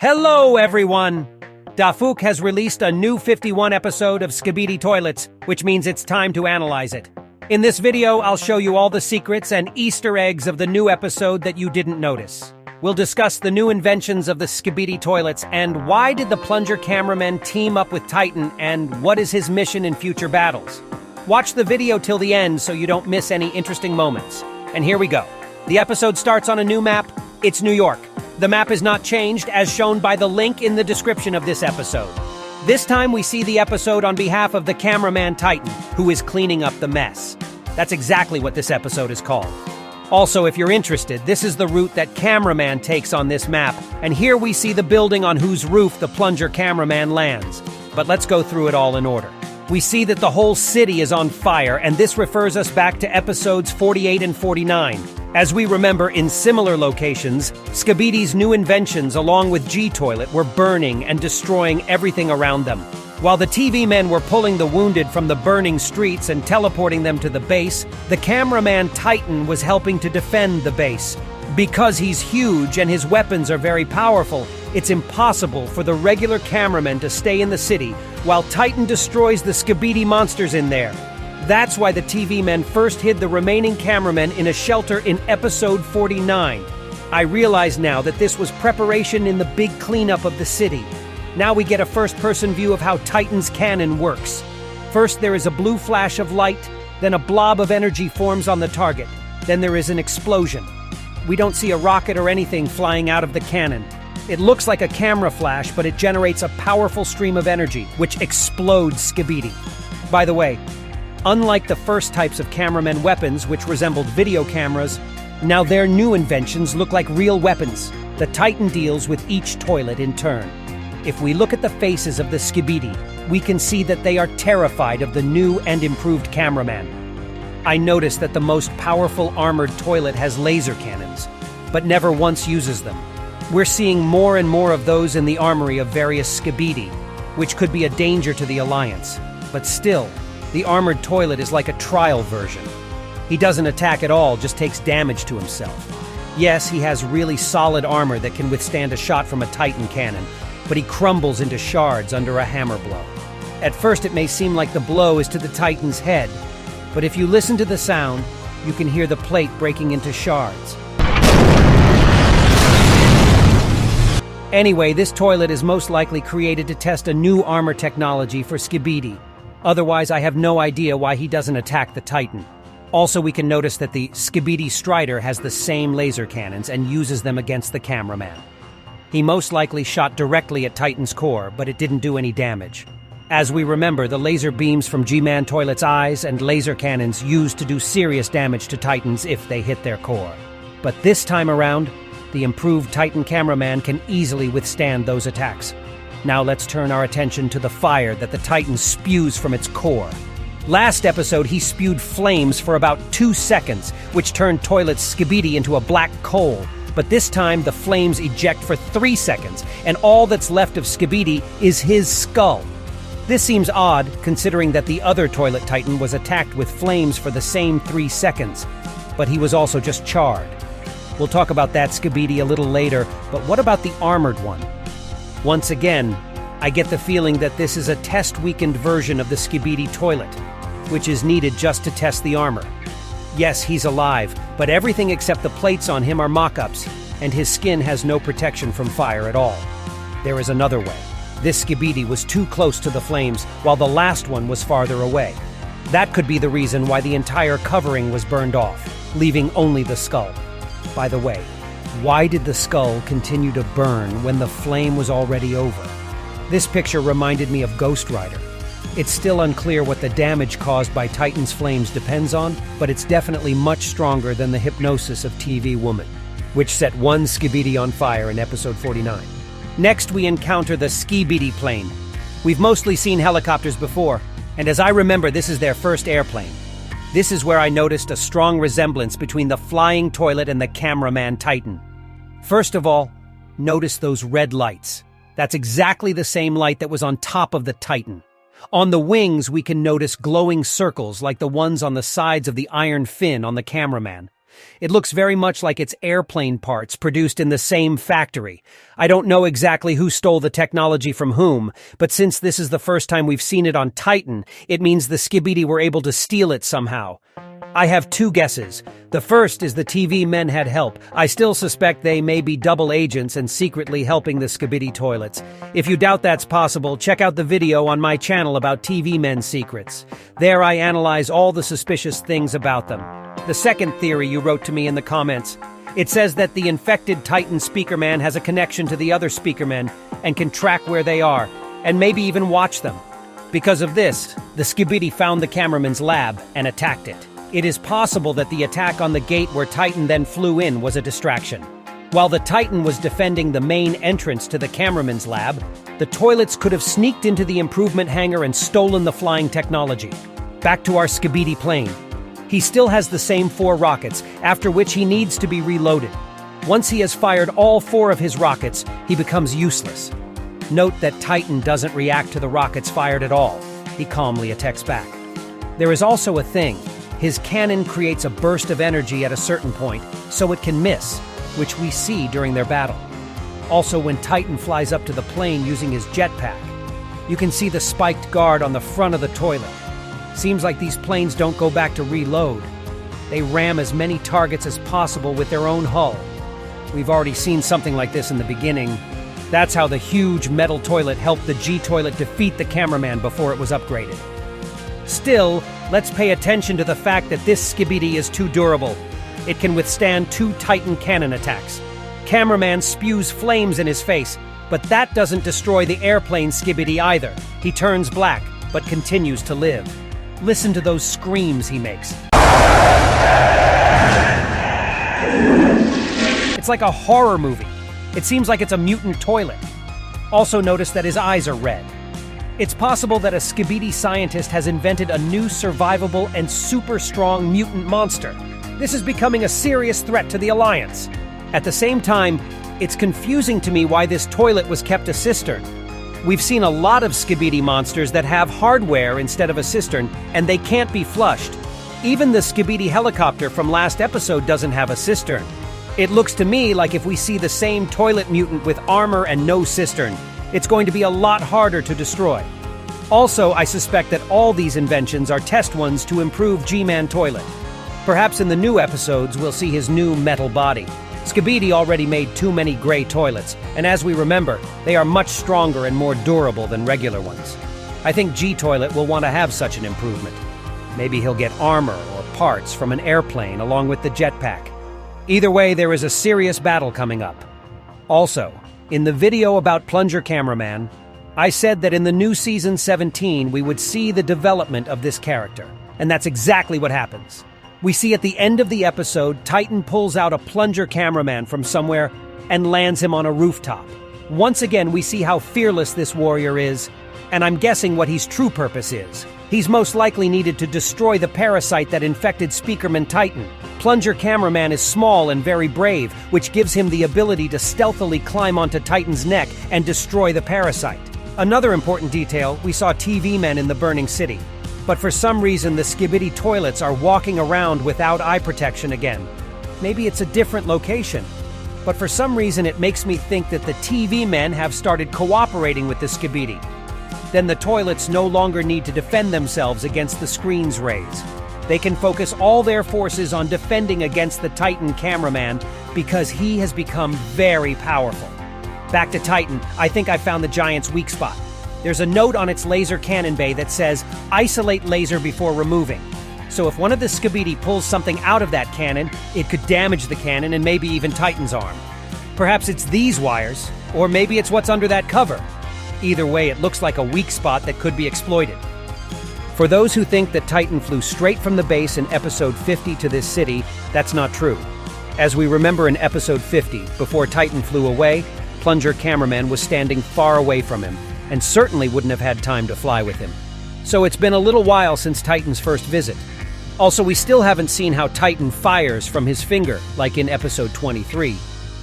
Hello, everyone! Dafuk has released a new 51 episode of Skibidi Toilets, which means it's time to analyze it. In this video, I'll show you all the secrets and Easter eggs of the new episode that you didn't notice. We'll discuss the new inventions of the Skibidi Toilets and why did the plunger cameraman team up with Titan and what is his mission in future battles. Watch the video till the end so you don't miss any interesting moments. And here we go. The episode starts on a new map. It's New York. The map is not changed, as shown by the link in the description of this episode. This time we see the episode on behalf of the cameraman Titan, who is cleaning up the mess. That's exactly what this episode is called. Also, if you're interested, this is the route that cameraman takes on this map, and here we see the building on whose roof the plunger cameraman lands. But let's go through it all in order. We see that the whole city is on fire, and this refers us back to episodes 48 and 49. As we remember, in similar locations, Skibidi's new inventions along with G-Toilet were burning and destroying everything around them. While the TV men were pulling the wounded from the burning streets and teleporting them to the base, the cameraman Titan was helping to defend the base. Because he's huge and his weapons are very powerful, it's impossible for the regular cameraman to stay in the city while Titan destroys the Skibidi monsters in there. That's why the TV men first hid the remaining cameramen in a shelter in episode 49. I realize now that this was preparation in the big cleanup of the city. Now we get a first-person view of how Titan's cannon works. First there is a blue flash of light, then a blob of energy forms on the target. Then there is an explosion. We don't see a rocket or anything flying out of the cannon. It looks like a camera flash, but it generates a powerful stream of energy, which explodes Skibidi. By the way, unlike the first types of cameramen weapons, which resembled video cameras, now their new inventions look like real weapons. The Titan deals with each toilet in turn. If we look at the faces of the Skibidi, we can see that they are terrified of the new and improved cameraman. I noticed that the most powerful armored toilet has laser cannons, but never once uses them. We're seeing more and more of those in the armory of various Skibidi, which could be a danger to the Alliance. But still, the armored toilet is like a trial version. He doesn't attack at all, just takes damage to himself. Yes, he has really solid armor that can withstand a shot from a Titan cannon, but he crumbles into shards under a hammer blow. At first it may seem like the blow is to the Titan's head, but if you listen to the sound, you can hear the plate breaking into shards. Anyway, this toilet is most likely created to test a new armor technology for Skibidi. Otherwise, I have no idea why he doesn't attack the Titan. Also, we can notice that the Skibidi Strider has the same laser cannons and uses them against the cameraman. He most likely shot directly at Titan's core, but it didn't do any damage. As we remember, the laser beams from G-Man Toilet's eyes and laser cannons used to do serious damage to Titans if they hit their core. But this time around, the improved Titan cameraman can easily withstand those attacks. Now let's turn our attention to the fire that the Titan spews from its core. Last episode, he spewed flames for about 2 seconds, which turned Toilet's Skibidi into a black coal. But this time, the flames eject for 3 seconds, and all that's left of Skibidi is his skull. This seems odd, considering that the other Toilet Titan was attacked with flames for the same 3 seconds, but he was also just charred. We'll talk about that Skibidi a little later, but what about the armored one? Once again, I get the feeling that this is a test-weakened version of the Skibidi Toilet, which is needed just to test the armor. Yes, he's alive, but everything except the plates on him are mock-ups, and his skin has no protection from fire at all. There is another way. This Skibidi was too close to the flames, while the last one was farther away. That could be the reason why the entire covering was burned off, leaving only the skull. By the way, why did the skull continue to burn when the flame was already over? This picture reminded me of Ghost Rider. It's still unclear what the damage caused by Titan's flames depends on, but it's definitely much stronger than the hypnosis of TV Woman, which set one Skibidi on fire in episode 49. Next, we encounter the Skibidi plane. We've mostly seen helicopters before, and as I remember, this is their first airplane. This is where I noticed a strong resemblance between the flying toilet and the cameraman Titan. First of all, notice those red lights. That's exactly the same light that was on top of the Titan. On the wings, we can notice glowing circles like the ones on the sides of the iron fin on the cameraman. It looks very much like it's airplane parts produced in the same factory. I don't know exactly who stole the technology from whom, but since this is the first time we've seen it on Titan, it means the Skibidi were able to steal it somehow. I have two guesses. The first is the TV men had help. I still suspect they may be double agents and secretly helping the Skibidi toilets. If you doubt that's possible, check out the video on my channel about TV men's secrets. There I analyze all the suspicious things about them. The second theory you wrote to me in the comments. It says that the infected Titan speakerman has a connection to the other speakermen and can track where they are, and maybe even watch them. Because of this, the Skibidi found the cameraman's lab and attacked it. It is possible that the attack on the gate where Titan then flew in was a distraction. While the Titan was defending the main entrance to the cameraman's lab, the toilets could have sneaked into the improvement hangar and stolen the flying technology. Back to our Skibidi plane. He still has the same 4 rockets, after which he needs to be reloaded. Once he has fired all 4 of his rockets, he becomes useless. Note that Titan doesn't react to the rockets fired at all. He calmly attacks back. There is also a thing. His cannon creates a burst of energy at a certain point, so it can miss, which we see during their battle. Also, when Titan flies up to the plane using his jetpack, you can see the spiked guard on the front of the toilet. Seems like these planes don't go back to reload. They ram as many targets as possible with their own hull. We've already seen something like this in the beginning. That's how the huge metal toilet helped the G-toilet defeat the cameraman before it was upgraded. Still, let's pay attention to the fact that this Skibidi is too durable. It can withstand 2 Titan cannon attacks. Cameraman spews flames in his face, but that doesn't destroy the airplane Skibidi either. He turns black, but continues to live. Listen to those screams he makes. It's like a horror movie. It seems like it's a mutant toilet. Also notice that his eyes are red. It's possible that a Skibidi scientist has invented a new survivable and super strong mutant monster. This is becoming a serious threat to the Alliance. At the same time, it's confusing to me why this toilet was kept a cistern. We've seen a lot of Skibidi monsters that have hardware instead of a cistern, and they can't be flushed. Even the Skibidi helicopter from last episode doesn't have a cistern. It looks to me like if we see the same toilet mutant with armor and no cistern, it's going to be a lot harder to destroy. Also, I suspect that all these inventions are test ones to improve G-Man toilet. Perhaps in the new episodes we'll see his new metal body. Skibidi already made too many gray toilets, and as we remember, they are much stronger and more durable than regular ones. I think G-Toilet will want to have such an improvement. Maybe he'll get armor or parts from an airplane along with the jetpack. Either way, there is a serious battle coming up. Also, in the video about Plunger Cameraman, I said that in the new Season 17 we would see the development of this character, and that's exactly what happens. We see at the end of the episode, Titan pulls out a Plunger Cameraman from somewhere and lands him on a rooftop. Once again, we see how fearless this warrior is, and I'm guessing what his true purpose is. He's most likely needed to destroy the parasite that infected Speakerman Titan. Plunger Cameraman is small and very brave, which gives him the ability to stealthily climb onto Titan's neck and destroy the parasite. Another important detail, we saw TV men in the burning city. But for some reason, the Skibidi toilets are walking around without eye protection again. Maybe it's a different location. But for some reason, it makes me think that the TV men have started cooperating with the Skibidi. Then the toilets no longer need to defend themselves against the screen's rays. They can focus all their forces on defending against the Titan cameraman because he has become very powerful. Back to Titan, I think I found the giant's weak spot. There's a note on its laser cannon bay that says, "Isolate laser before removing." So if one of the Skibidi pulls something out of that cannon, it could damage the cannon and maybe even Titan's arm. Perhaps it's these wires, or maybe it's what's under that cover. Either way, it looks like a weak spot that could be exploited. For those who think that Titan flew straight from the base in episode 50 to this city, that's not true. As we remember in episode 50, before Titan flew away, Plunger Cameraman was standing far away from him, and certainly wouldn't have had time to fly with him. So it's been a little while since Titan's first visit. Also, we still haven't seen how Titan fires from his finger, like in episode 23,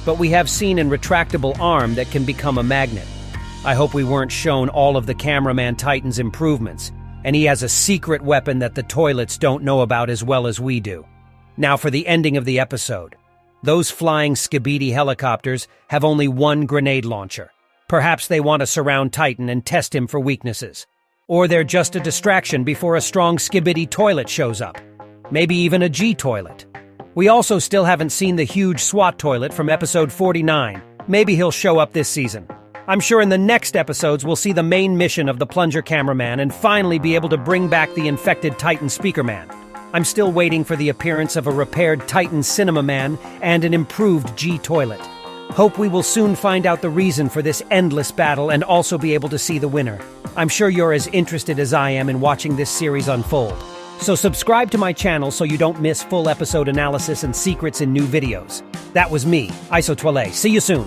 but we have seen an retractable arm that can become a magnet. I hope we weren't shown all of the cameraman Titan's improvements, and he has a secret weapon that the toilets don't know about as well as we do. Now for the ending of the episode. Those flying Skibidi helicopters have only one grenade launcher. Perhaps they want to surround Titan and test him for weaknesses. Or they're just a distraction before a strong Skibidi toilet shows up. Maybe even a G-toilet. We also still haven't seen the huge SWAT toilet from episode 49. Maybe he'll show up this season. I'm sure in the next episodes we'll see the main mission of the plunger cameraman and finally be able to bring back the infected Titan speakerman. I'm still waiting for the appearance of a repaired Titan cinema man and an improved G-toilet. Hope we will soon find out the reason for this endless battle and also be able to see the winner. I'm sure you're as interested as I am in watching this series unfold. So subscribe to my channel so you don't miss full episode analysis and secrets in new videos. That was me, Iso Toile. See you soon.